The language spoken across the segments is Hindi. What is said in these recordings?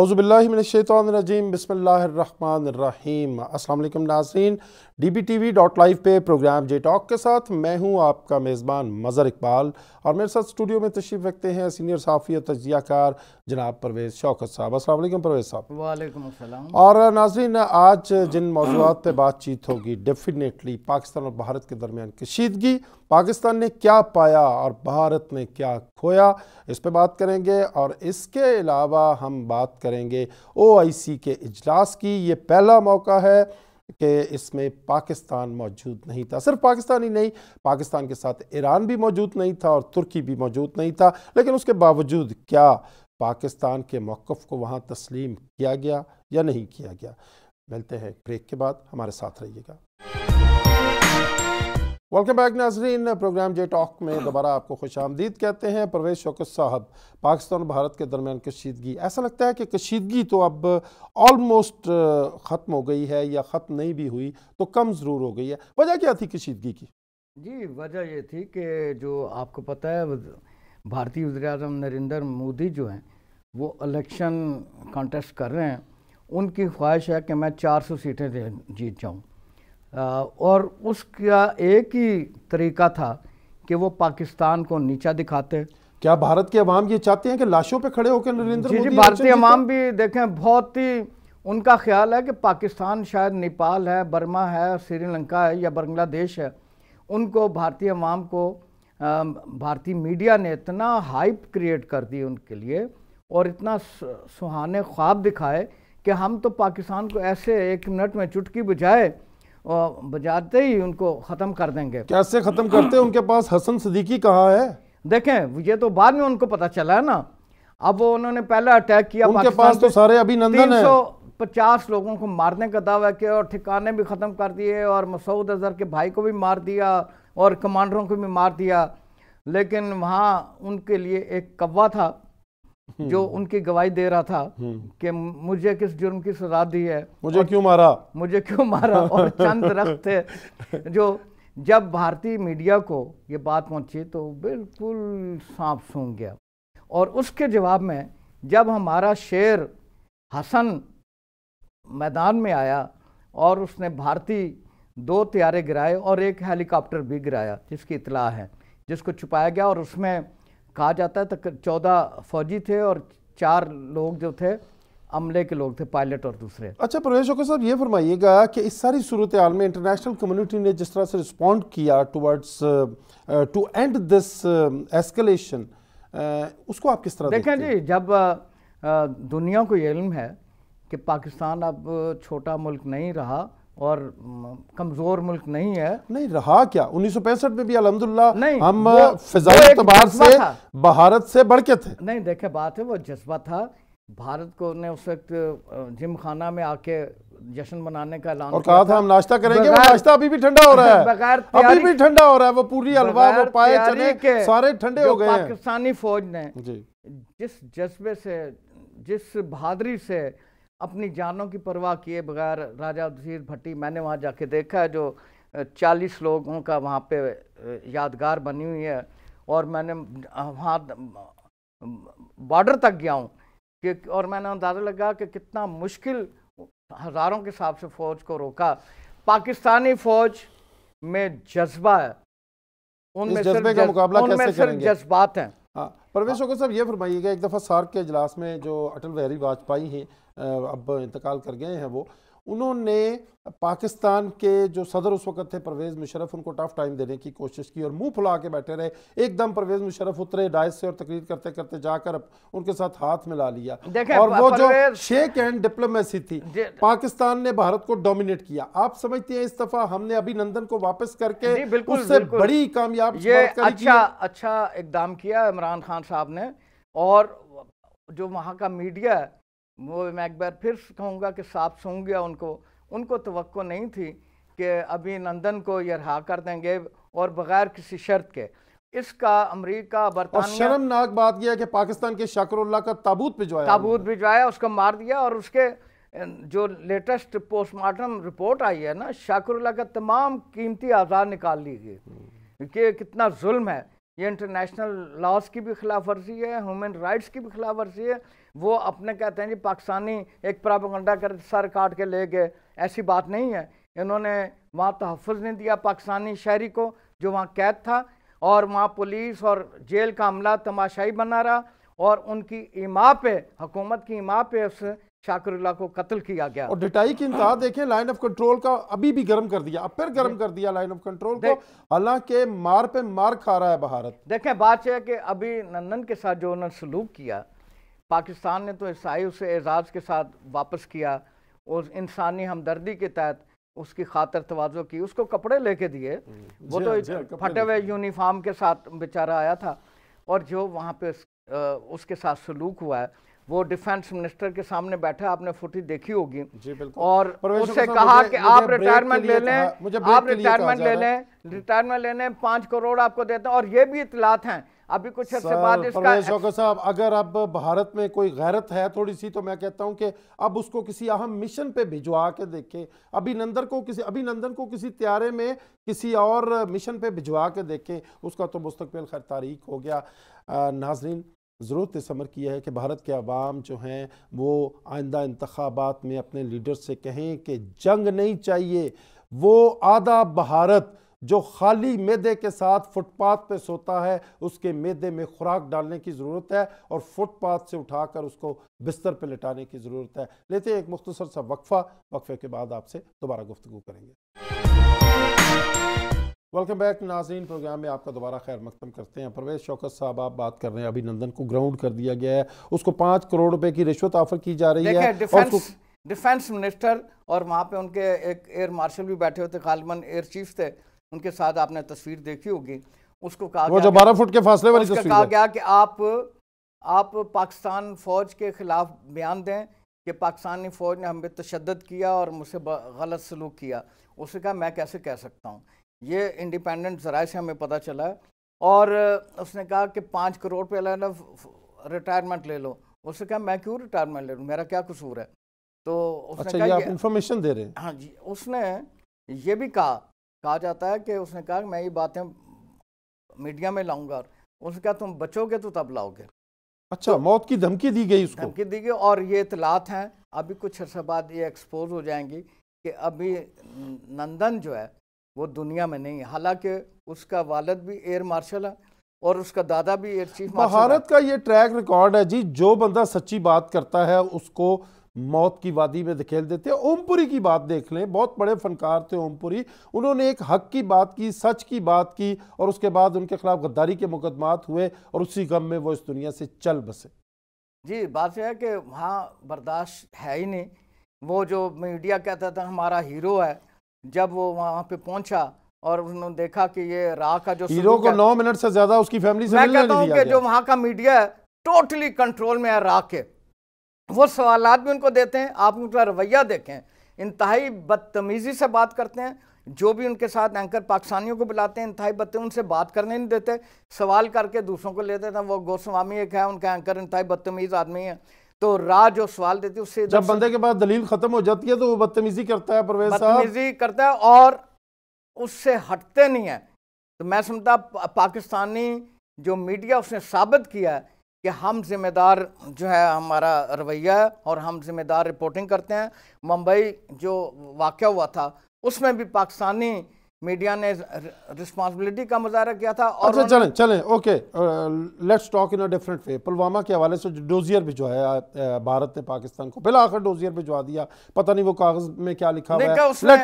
औज़ुबिल्लाहि मिनश्शैतानिर्रजीम बिस्मिल्लाहिर्रहमानिर्रहीम। अस्सलाम वालेकुम नाज़रीन, DBTV.live पे प्रोग्राम जे टॉक के साथ मैं हूं आपका मेज़बान मज़हर इकबाल और मेरे साथ स्टूडियो में तशरीफ़ रखते हैं सीनियर सहाफ़ी और तज्ज़ियाकार जनाब परवेज़ शौकत साहब। अस्सलाम वालेकुम परवेज़ साहब। वालेकुम अस्सलाम। और नाज़रीन, आज जिन मौज़ूआत पे बातचीत होगी, डेफिनेटली पाकिस्तान और भारत के दरमियान कशीदगी, पाकिस्तान ने क्या पाया और भारत ने क्या खोया, इस पे बात करेंगे। और इसके अलावा हम बात करेंगे OIC के इजलास की। ये पहला मौका है कि इसमें पाकिस्तान मौजूद नहीं था। सिर्फ पाकिस्तान ही नहीं, पाकिस्तान के साथ ईरान भी मौजूद नहीं था और तुर्की भी मौजूद नहीं था। लेकिन उसके बावजूद क्या पाकिस्तान के मौक़िफ़ को वहाँ तस्लीम किया गया या नहीं किया गया? मिलते हैं ब्रेक के बाद, हमारे साथ रहिएगा। वेलकम बैक नाज़रीन, प्रोग्राम जे टॉक में दोबारा आपको खुशामदीद कहते हैं। परवेज़ शौकत साहब, पाकिस्तान और भारत के दरमियान कशीदगी, ऐसा लगता है कि कशीदगी तो अब ऑलमोस्ट ख़त्म हो गई है, या ख़त्म नहीं भी हुई तो कम ज़रूर हो गई है। वजह क्या थी कशीदगी की? जी, वजह ये थी कि जो आपको पता है, भारतीय वज़ीर-ए-आज़म नरेंद्र मोदी जो हैं वो इलेक्शन कॉन्टेस्ट कर रहे हैं। उनकी ख्वाहिश है कि मैं 400 सीटें जीत जाऊँ, और उसका एक ही तरीका था कि वो पाकिस्तान को नीचा दिखाते। क्या भारत के अवाम ये चाहते हैं कि लाशों पे खड़े होकर नरेंद्र मोदी? जी, भारतीय अवाम भी देखें, बहुत ही उनका ख्याल है कि पाकिस्तान शायद नेपाल है, बर्मा है, श्रीलंका है या बांग्लादेश है। उनको भारतीय अवाम को भारतीय मीडिया ने इतना हाइप क्रिएट कर दी उनके लिए और इतना सुहाने ख्वाब दिखाए कि हम तो पाकिस्तान को ऐसे 1 मिनट में चुटकी बजाते ही उनको ख़त्म कर देंगे। कैसे ख़त्म करते हैं? उनके पास हसन सदीकी कहाँ है? देखें, ये तो बाद में उनको पता चला है ना। अब वो उन्होंने पहला अटैक किया, उनके पास तो सारे अभिनंदन है। 350 लोगों को मारने का दावा किया और ठिकाने भी ख़त्म कर दिए और मसूद अजहर के भाई को भी मार दिया और कमांडरों को भी मार दिया। लेकिन वहाँ उनके लिए एक कौवा था जो उनकी गवाही दे रहा था कि मुझे किस जुर्म की सजा दी है, मुझे क्यों मारा, मुझे क्यों मारा। और चंद दरख्त थे जो जब भारतीय मीडिया को ये बात पहुंची तो बिल्कुल सांप सूंघ गया। और उसके जवाब में जब हमारा शेर हसन मैदान में आया और उसने भारतीय 2 तैयारे गिराए और एक हेलीकॉप्टर भी गिराया जिसकी इतला है, जिसको छुपाया गया। और उसमें कहा जाता है तक 14 फौजी थे और 4 लोग जो थे अमले के लोग थे, पायलट और दूसरे। अच्छा परवेज़ शौकत साहब, ये फरमाइएगा कि इस सारी सूरत हाल में इंटरनेशनल कम्युनिटी ने जिस तरह से रिस्पॉन्ड किया towards to end this escalation, उसको आप किस तरह देखें? जी, जब दुनिया को ये इल्म है कि पाकिस्तान अब छोटा मुल्क नहीं रहा और कमज़ोर मुल्क नहीं है। नहीं रहा क्या? 1965 में भी अल्हम्दुलिल्लाह हम फिज़ाई एतबार से भारत से बढ़ के थे। नहीं, देखे, बात है वो जज्बा था। भारत को ने उस वक्त जिम खाना में आके जश्न मनाने का ऐलान और कहा था हम नाश्ता करेंगे। वो नाश्ता अभी भी ठंडा हो रहा है, अभी भी ठंडा हो रहा है। वो पूरी हलवा, वो पाए चने सारे ठंडे हो गए हैं। पाकिस्तानी फौज ने जिस जज्बे से, जिस बहादुरी से अपनी जानों की परवाह किए बगैर राजा वजीर भट्टी, मैंने वहाँ जाके देखा है जो 40 लोगों का वहाँ पे यादगार बनी हुई है। और मैंने वहाँ बॉर्डर तक गया हूँ कि और मैंने अंदाज़ा लगा कि कितना मुश्किल हज़ारों के हिसाब से फ़ौज को रोका। पाकिस्तानी फ़ौज में जज्बा है, उनमें जज्बे का मुकाबला कैसे करेंगे? जज्बात हैं। हाँ, परवेज़ शौकत साहब, ये फरमाइएगा, एक दफ़ा सार्क के इजलास में जो अटल बिहारी वाजपेयी हैं, अब इंतकाल कर गए हैं, वो उन्होंने पाकिस्तान के जो सदर उस वक्त थे परवेज़ मुशर्रफ, उनको टफ टाइम देने की कोशिश की और मुंह फुला के बैठे रहे। एकदम परवेज़ मुशर्रफ उतरे डायस से और तकरीर करते करते जाकर उनके साथ हाथ मिला लिया। और वो जो शेक एंड डिप्लोमेसी थी, पाकिस्तान ने भारत को डोमिनेट किया। आप समझते हैं इस दफा हमने अभिनंदन को वापस करके उससे बड़ी कामयाब अच्छा इकदाम किया इमरान खान साहब ने। और जो वहाँ का मीडिया है वो, मैं एक बार फिर कहूँगा कि साफ सूंघ गया। उनको तवक्को नहीं थी कि अभिनंदन को ये रिहा कर देंगे और बगैर किसी शर्त के। इसका अमेरिका, बरतानिया, और शर्मनाक बात यह है कि पाकिस्तान के शाकिरुल्लाह का ताबूत भिजवाया, उसको मार दिया। और उसके जो लेटेस्ट पोस्टमार्टम रिपोर्ट आई है ना, शाकिरुल्लाह का तमाम कीमती आज़ाद निकाल ली गई कि कितना जुल्म है। ये इंटरनेशनल लॉज की भी खिलाफ वर्जी है, ह्यूमन राइट्स की भी खिलाफ वर्जी है। वो अपने कहते हैं जी पाकिस्तानी एक प्रोपेगेंडा कर सर काट के ले गए, ऐसी बात नहीं है। इन्होंने वहाँ तहफ़्फ़ुज़ नहीं दिया पाकिस्तानी शहरी को जो वहाँ कैद था, और वहाँ पुलिस और जेल का अमला तमाशाई बना रहा, और उनकी इमा पे, हुकूमत की इमा पे उस शाकिरुल्लाह को कत्ल किया गया। और डिटाई की इंतहा देखें, लाइन ऑफ कंट्रोल का अभी भी गर्म कर दिया, अब फिर गर्म कर दिया लाइन ऑफ कंट्रोल को, हालांकि मार पे मार खा रहा है भारत। देखें बात यह है कि अभी नंदन के साथ जो उन्होंने सलूक किया, पाकिस्तान ने तो ईसाई उसे एजाज़ के साथ वापस किया, उस इंसानी हमदर्दी के तहत उसकी खातर तवाज़ो की, उसको कपड़े लेके दिए, वो तो फटे हुए यूनिफॉर्म के साथ बेचारा आया था। और जो वहाँ पे उसके साथ सलूक हुआ है, वो डिफेंस मिनिस्टर के सामने बैठा, आपने फुटेज देखी होगी, और उससे कहा कि आप रिटायरमेंट ले लें, आप रिटायरमेंट ले लें, रिटायरमेंट लेने 5 करोड़ आपको देते हैं। और ये भी इतलात हैं अभी कुछ अर्से बाद इसका। शौकत साहब, अगर अब भारत में कोई गैरत है थोड़ी सी, तो मैं कहता हूं कि अब उसको किसी अहम मिशन पे भिजवा के देखे, अभिनंदन को किसी त्यारे में किसी और मिशन पे भिजवा के देखें, उसका तो मुस्तकबिल खैर तारीख हो गया। नाजरीन, ज़रूरत इस अमर की है कि भारत के अवाम जो हैं वो आइंदा इंतखाबात में अपने लीडर से कहें कि जंग नहीं चाहिए। वो आधा भारत जो खाली मैदे के साथ फुटपाथ पे सोता है, उसके मैदे में खुराक डालने की ज़रूरत है, और फुटपाथ से उठाकर उसको बिस्तर पे लिटाने की ज़रूरत है। लेते हैं एक मुख्तसर सा वक्फा, वक्फे के बाद आपसे दोबारा गुफ्तगू करेंगे। वेलकम बैक नाज़रीन, प्रोग्राम में आपका दोबारा खैर मकदम करते हैं। परवेज़ शौकत साहब, आप बात कर रहे हैं अभिनंदन को ग्राउंड कर दिया गया है, उसको 5 करोड़ रुपए की रिश्वत ऑफर की जा रही है। डिफेंस मिनिस्टर और वहाँ पे उनके एक एयर मार्शल भी बैठे होते, गालिबन एयर चीफ थे, उनके साथ आपने तस्वीर देखी होगी। उसको कहा वो जो 12 फुट के फासले वाली तस्वीर, कहा गया कि आप पाकिस्तान फौज के खिलाफ बयान दें कि पाकिस्तानी फौज ने हम पे तशद्दुद किया और मुझसे गलत सलूक किया। उसने कहा मैं कैसे कह सकता हूँ, ये इंडिपेंडेंट ज़राए से हमें पता चला है। और उसने कहा कि 5 करोड़ पे ना रिटायरमेंट ले लो। उसने कहा मैं क्यों रिटायरमेंट ले लूँ, मेरा क्या कसूर है। तो उसने अच्छा, कहा ये आप इंफॉर्मेशन दे रहे हैं। हाँ जी, उसने ये भी कहा जाता है कि उसने कहा मैं ये बातें मीडिया में लाऊंगा, और उसने कहा तुम बचोगे तो तब लाओगे। अच्छा, तो मौत की धमकी दी गई उसको, धमकी दी गई। और ये इतलात हैं, अभी कुछ अर्से बाद ये एक्सपोज हो जाएंगी कि अभी नंदन जो है वो दुनिया में नहीं है, हालांकि उसका वालिद भी एयर मार्शल है और उसका दादा भी एयर चीफ मार्शल है। भारत का ये ट्रैक रिकॉर्ड है जी, जो बंदा सच्ची बात करता है उसको मौत की वादी में धकेल देते हैं। ओमपुरी की बात देख लें, बहुत बड़े फनकार थे ओमपुरी, उन्होंने एक हक की बात की, सच की बात की, और उसके बाद उनके खिलाफ गद्दारी के मुकदमात हुए, और उसी गम में वो इस दुनिया से चल बसे। जी, बात यह है कि वहाँ बर्दाश्त है ही नहीं। वो जो मीडिया कहता था हमारा हीरो है, जब वो वहाँ पे पहुंचा और उन्होंने देखा कि ये राह का जो हीरो को 9 मिनट से ज्यादा उसकी फैमिली से मिलने नहीं दिया गया। जो वहाँ का मीडिया है टोटली कंट्रोल में है राह के, वो सवालात भी उनको देते हैं। आप उनका रवैया देखें, इंतहाई बदतमीजी से बात करते हैं। जो भी उनके साथ एंकर पाकिस्तानियों को बुलाते हैं, इंतहाई बदतमीजी, उनसे बात करने नहीं देते, सवाल करके दूसरों को लेते थे। वो गोस्वामी एक है उनका एंकर, इंतहाई बदतमीज आदमी है। तो राह जो सवाल देती है उससे जब बंदे के पास दलील खत्म हो जाती है तो वो बदतमीजी करता है, परवेज साहब बदतमीजी करता है और उससे हटते नहीं है। तो मैं समझता पाकिस्तानी जो मीडिया उसने साबित किया है कि हम जिम्मेदार जो है हमारा रवैया है और हम जिम्मेदार रिपोर्टिंग करते हैं। मुंबई जो वाक़या हुआ था उसमें भी पाकिस्तानी मीडिया ने रिस्पांसिबिलिटी का मुजाहरा किया था। और अच्छा चलें okay, let's talk in a different way. Pulwama के हवाले से जो डोजियर भिजवाया भारत ने पाकिस्तान को, पहले आखिर डोजियर भिजवा दिया, पता नहीं वो कागज में क्या लिखा हुआ है।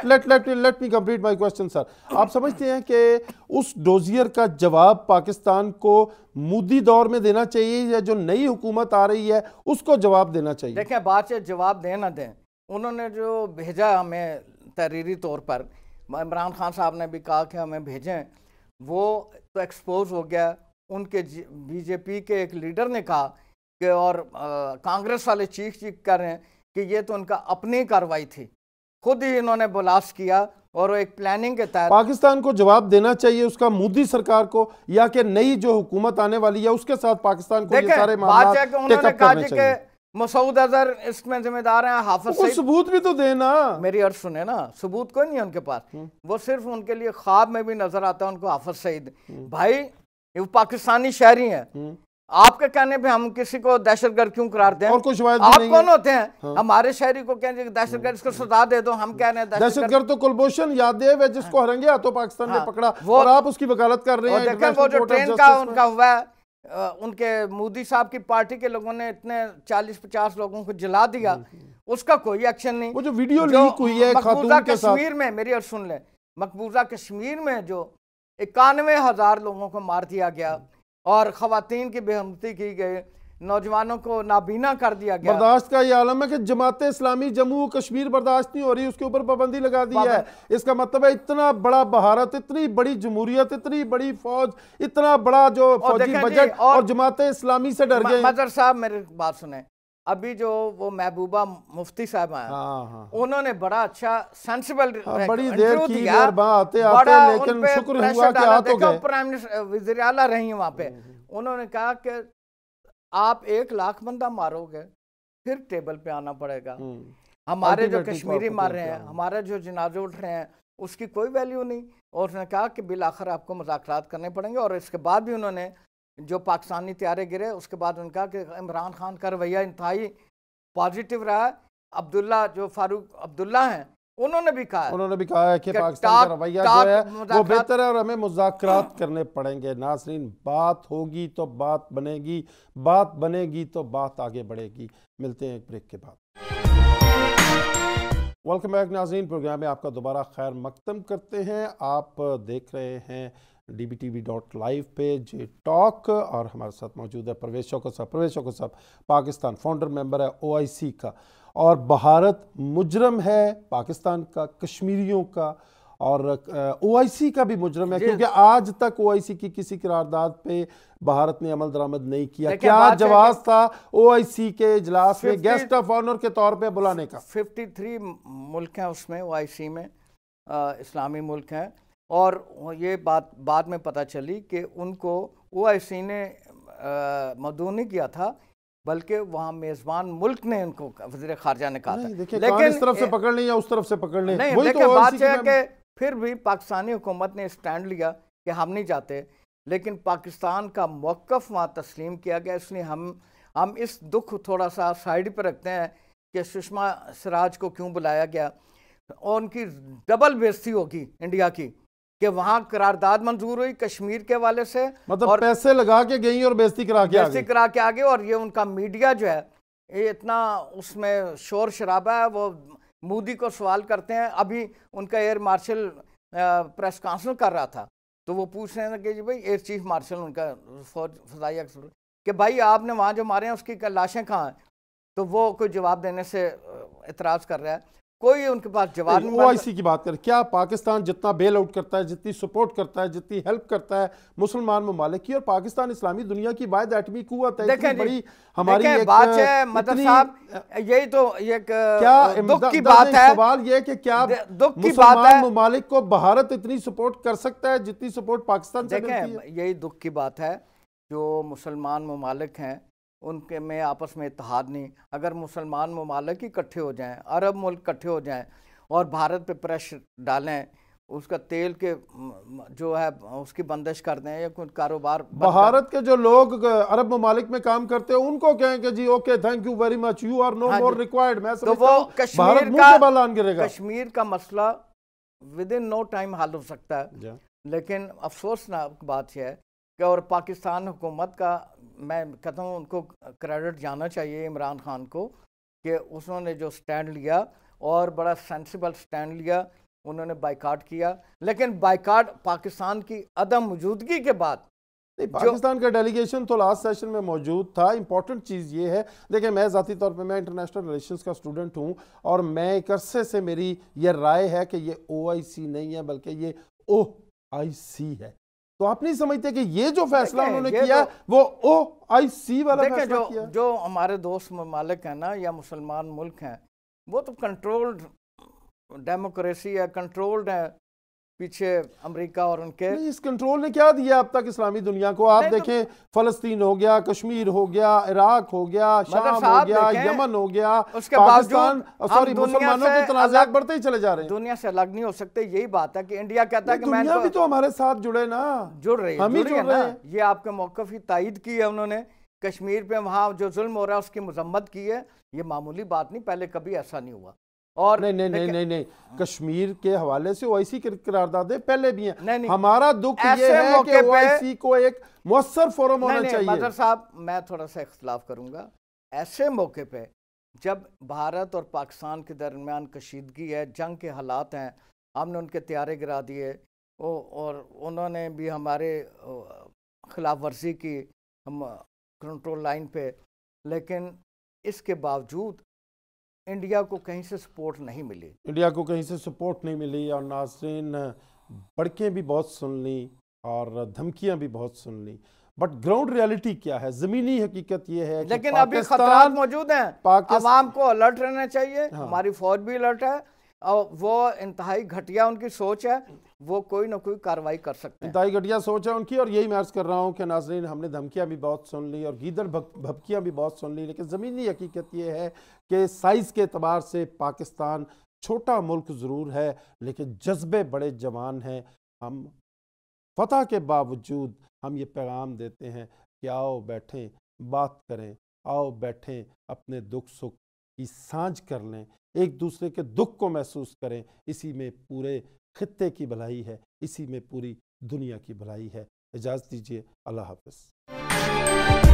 Let me complete my question sir. आप समझते हैं कि उस डोजियर का जवाब पाकिस्तान को मोदी दौर में देना चाहिए या जो नई हुकूमत आ रही है उसको जवाब देना चाहिए? देखिए, बात से जवाब दें ना दें, उन्होंने जो भेजा हमें तहरीरी तौर पर, इमरान खान साहब ने भी कहा कि हमें भेजें, वो तो एक्सपोज हो गया। उनके बीजेपी के एक लीडर ने कहा कि और कांग्रेस वाले चीख कर रहे हैं कि ये तो उनका अपनी कार्रवाई थी, खुद ही इन्होंने ब्लास्ट किया और एक प्लानिंग के तहत। पाकिस्तान को जवाब देना चाहिए उसका मोदी सरकार को, या कि नई जो हुकूमत आने वाली है उसके साथ पाकिस्तान को ये सारे मामला टेकअप करने चाहिए? मसूद अजहर इसमें जिम्मेदार हैं, हाफिज सईद। सबूत भी तो देना। मेरी अर्ज सुने ना, सबूत कोई नहीं है उनके पास। वो सिर्फ उनके लिए ख्वाब में भी नजर आता है उनको हाफिज सईद। भाई वो पाकिस्तानी शहरी हैं, आपके कहने पे हम किसी को दहशतगर्द क्यों करार दें? और कुछ वायद आप नहीं कौन है। होते हैं? हाँ। हमारे शहरी को कहेंगे कि दहशतगर्द, इसको सजा दे दो, हम कह रहे हैं दहशतगर्द तो कुलभूषण यादव है जिसको हरंगे हाथों पाकिस्तान ने पकड़ा, और आप उसकी वकालत कर रहे हैं। देखें वो जो ट्रेन का उनका हुआ है, उनके मोदी साहब की पार्टी के लोगों ने इतने 40-50 लोगों को जला दिया, उसका कोई एक्शन नहीं। वो जो वीडियो लीक हुई है मकबूजा कश्मीर में, मेरी और सुन ले, मकबूजा कश्मीर में जो 91,000 लोगों को मार दिया गया और खवातीन की बेहरमती की गई, नौजवानों को नाबीना कर दिया गया। बर्दाश्त का ये आलम है कि जमात इस्लामी जम्मू कश्मीर बर्दाश्त नहीं हो रही, उसके ऊपर पाबंदी लगा दी है। इसका मतलब है इतना बड़ा भारत, इतनी बड़ी जमहूरियत, इतनी बड़ी फौज, इतना बड़ा जो फौजी बजट, और जमात इस्लामी से डर गए। मजहर साहब मेरी बात सुने, अभी जो वो महबूबा मुफ्ती साहब हैं, उन्होंने बड़ा अच्छा सेंसिबल बड़ी देर की और आते आते, लेकिन शुक्र हुआ कि आ तो गए। प्राइम मिनिस्टर वज़ीर आला रही हैं वहां पे, उन्होंने कहा कि आप 1 लाख बंदा मारोगे फिर टेबल पे आना पड़ेगा। हमारे जो कश्मीरी मार रहे हैं, हमारे जो जनाजे उठ रहे हैं, उसकी कोई वैल्यू नहीं। और उसने कहा कि बिल आखिर आपको मुज़ाकरात करने पड़ेंगे। और इसके बाद भी उन्होंने जो पाकिस्तानी त्यारे गिरे, उसके बाद उन्होंने कहा कि इमरान खान का रवैया इंतहाई पॉजिटिव रहा है। अब्दुल्ला जो फारूक अब्दुल्ला हैं, उन्होंने भी कहा है कि पाकिस्तान का रवैया जो है वो बेहतर है और हमें मुज़ाकरात करने पड़ेंगे। नाज़रीन, बात होगी तो बात बनेगी, बात बनेगी तो बात आगे बढ़ेगी। मिलते हैं एक ब्रेक के बाद। वेलकम बैक नाज़रीन, प्रोग्राम में आपका दोबारा खैर मकदम करते हैं। आप देख रहे हैं dbtv.live पे जे टॉक, और हमारे साथ मौजूद है परवेज शौकत साहब। परवेज शौकत साहब पाकिस्तान फाउंडर मेंबर है OIC का, और भारत मुजरम है पाकिस्तान का, कश्मीरियों का, और OIC का भी मुजरम है, क्योंकि आज तक OIC की किसी करारदाद पे भारत ने अमल दरामद नहीं किया। क्या जवाब था OIC के इजलास में गेस्ट ऑफ ऑनर के तौर पे बुलाने का? 53 मुल्क हैं उसमें, OIC में इस्लामी मुल्क हैं। और ये बात बाद में पता चली कि उनको OIC ने मदऊ नहीं किया था, बल्कि वहाँ मेज़बान मुल्क ने उनको वज़ीर ख़ारजा ने कहा था। लेकिन इस तरफ से पकड़ लें या उस तरफ से पकड़ लें, नहीं, लेकिन बात यह है कि फिर भी पाकिस्तानी हुकूमत ने स्टैंड लिया कि हम नहीं जाते। लेकिन पाकिस्तान का मौक़िफ़ वहाँ तस्लीम किया गया। इसलिए हम इस दुख थोड़ा सा साइड पर रखते हैं कि सुषमा स्वराज को क्यों बुलाया गया, और उनकी डबल बेइज्जती होगी इंडिया की कि वहाँ करारदाद मंजूर हुई कश्मीर के वाले से, मतलब और पैसे लगा के गई और बेइज्जती करा के आगे। और ये उनका मीडिया जो है ये इतना उसमें शोर शराबा है। वो मोदी को सवाल करते हैं, अभी उनका एयर मार्शल प्रेस काउंसिल कर रहा था, तो वो पूछ रहे हैं कि जी भाई एयर चीफ मार्शल उनका फौज कि भाई आपने वहाँ जो मारे हैं उसकी लाशें कहाँ हैं, तो वो कोई जवाब देने से इतराज़ कर रहा है, कोई उनके पास जवाब नहीं। OIC की बात करें, क्या पाकिस्तान जितना बेल आउट करता है, जितनी सपोर्ट करता है, जितनी हेल्प करता है मुसलमान ममालिक की, और पाकिस्तान इस्लामी दुनिया की वाहिद एटमी कुव्वत है, देखें बड़ी हमारी एक बात है मतलब साहब, यही तो ये क्या दुख की बात है। सवाल ये कि क्या दुख की बात है ममालिक को भारत इतनी सपोर्ट कर सकता है जितनी सपोर्ट पाकिस्तान से मिलती है? यही दुख की बात है, जो मुसलमान ममालिक हैं उनके में आपस में इत्तेहाद नहीं। अगर मुसलमान ममालिक ही इकट्ठे हो जाएं, अरब मुल्क इकट्ठे हो जाएं और भारत पे प्रेशर डालें, उसका तेल के जो है उसकी बंदिश कर दें या कोई कारोबार, भारत के जो लोग अरब ममालिक में काम करते हैं उनको कहें कि जी okay thank you very much, you are no more required, मैं तो वो कश्मीर का मसला विद इन नो टाइम हल हो सकता है। लेकिन अफसोसनाक बात यह है कि और पाकिस्तान हुकूमत का, मैं कहता हूँ उनको क्रेडिट जाना चाहिए इमरान खान को कि उन्होंने जो स्टैंड लिया और बड़ा सेंसिबल स्टैंड लिया, उन्होंने बाइकाट किया। लेकिन बाइकाट पाकिस्तान की अदम मौजूदगी के बाद, पाकिस्तान का डेलीगेशन तो लास्ट सेशन में मौजूद था। इंपॉर्टेंट चीज़ ये है, देखिए मैं ज़ाती तौर पे मैं इंटरनेशनल रिलेशंस का स्टूडेंट हूँ, और मैं एक अरसे से मेरी ये राय है कि ये OIC नहीं है बल्कि ये OIC है। तो आप नहीं समझते कि ये जो फैसला उन्होंने किया वो OIC वाला फैसला किया? जो हमारे दोस्त ममालिक हैं ना या मुसलमान मुल्क हैं, वो तो कंट्रोल्ड डेमोक्रेसी है, कंट्रोल्ड है पीछे अमेरिका और उनके। इस कंट्रोल ने क्या दिया अब तक इस्लामी दुनिया को? आप देखें फलस्तीन हो गया, कश्मीर हो गया, इराक हो गया, शाम हो गया, यमन हो गया, उसके बावजूद मुसलमानों के तनाज़ात बढ़ते ही चले जा रहे हैं। दुनिया से अलग नहीं हो सकते। यही बात है कि इंडिया कहता है कि दुनिया भी तो हमारे साथ जुड़े ना, जुड़ रही है, हम ही जुड़ रहे हैं। ये आपके मौक़िफ़ की तायद की है उन्होंने कश्मीर पे वहाँ जो जुल्म हो रहा है उसकी मजम्मत की है, ये मामूली बात नहीं, पहले कभी ऐसा नहीं हुआ। और नहीं, कश्मीर के हवाले से ओआईसी की करारदादें पहले भी हैं। नहीं, हमारा दुख ये है कि ओआईसी को एक मुअस्सर फोरम होना चाहिए। मदर साहब, मैं थोड़ा सा इख्तिलाफ करूंगा। ऐसे मौके पे जब भारत और पाकिस्तान के दरमियान कशीदगी है, जंग के हालात हैं, हमने उनके त्यारे गिरा दिए और उन्होंने भी हमारे खिलाफ वर्जी की हम कंट्रोल लाइन पे, लेकिन इसके बावजूद इंडिया को कहीं से सपोर्ट नहीं मिली। इंडिया को कहीं से सपोर्ट नहीं मिली और नाज़रीन बड़कें भी बहुत सुन ली और धमकियां भी बहुत सुन ली, बट ग्राउंड रियलिटी क्या है, जमीनी हकीकत ये है। लेकिन अभी खतरात मौजूद हैं, आवाम को अलर्ट रहना चाहिए। हाँ। हमारी फौज भी अलर्ट है और वो इंतहाई घटिया उनकी सोच है, वो कोई ना कोई कार्रवाई कर सकते हैं। इंतहाई घटिया सोच है उनकी, और यही मैं अर्ज कर रहा हूँ कि नाज़रीन हमने धमकियां भी बहुत सुन ली और गीदड़ भभकियां भी बहुत सुन ली, लेकिन ज़मीनी हकीकत ये है कि साइज़ के अतबार से पाकिस्तान छोटा मुल्क ज़रूर है, लेकिन जज्बे बड़े जवान हैं। हम फतह के बावजूद हम ये पैगाम देते हैं कि आओ बैठें, बात करें, आओ बैठें, अपने दुख सुख की साझ कर लें, एक दूसरे के दुख को महसूस करें। इसी में पूरे खित्ते की भलाई है, इसी में पूरी दुनिया की भलाई है। इजाज़त दीजिए, अल्लाह हाफ़िज़।